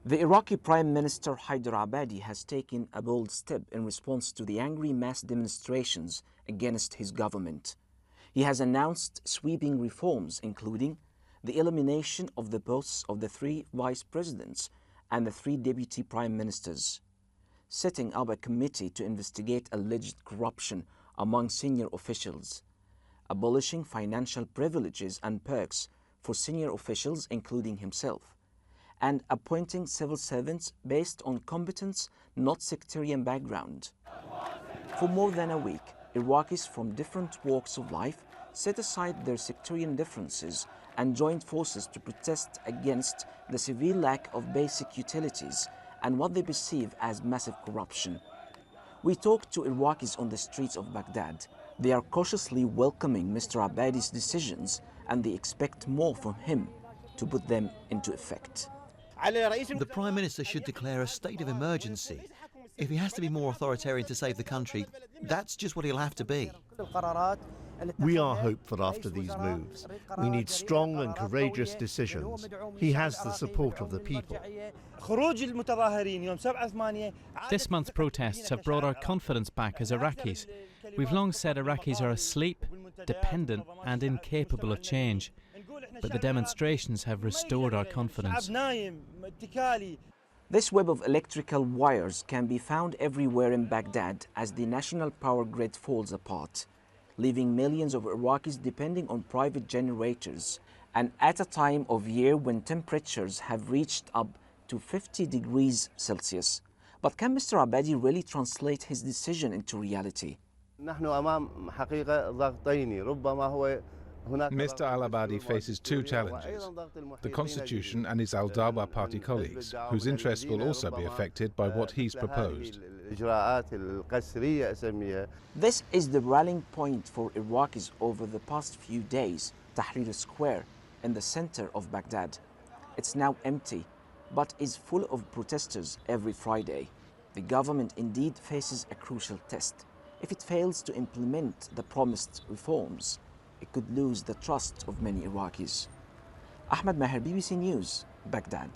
The Iraqi Prime Minister Haider al-Abadi has taken a bold step in response to the angry mass demonstrations against his government. He has announced sweeping reforms, including the elimination of the posts of the 3 vice presidents and the 3 deputy prime ministers, setting up a committee to investigate alleged corruption among senior officials, abolishing financial privileges and perks for senior officials, including himself, and appointing civil servants based on competence, not sectarian background. For more than a week, Iraqis from different walks of life set aside their sectarian differences and joined forces to protest against the severe lack of basic utilities and what they perceive as massive corruption. We talked to Iraqis on the streets of Baghdad. They are cautiously welcoming Mr. Abadi's decisions and they expect more from him to put them into effect. The Prime Minister should declare a state of emergency. If he has to be more authoritarian to save the country, that's just what he'll have to be. We are hopeful after these moves. We need strong and courageous decisions. He has the support of the people. This month's protests have brought our confidence back as Iraqis. We've long said Iraqis are asleep, dependent and incapable of change. But the demonstrations have restored our confidence. This web of electrical wires can be found everywhere in Baghdad as the national power grid falls apart, leaving millions of Iraqis depending on private generators, and at a time of year when temperatures have reached up to 50 degrees Celsius. But can Mr. Abadi really translate his decision into reality? Mr. al-Abadi faces 2 challenges, the constitution and his al-Dawa party colleagues, whose interests will also be affected by what he's proposed. This is the rallying point for Iraqis over the past few days, Tahrir Square, in the center of Baghdad. It's now empty, but is full of protesters every Friday. The government indeed faces a crucial test. If it fails to implement the promised reforms, it could lose the trust of many Iraqis. Ahmed Maher, BBC News, Baghdad.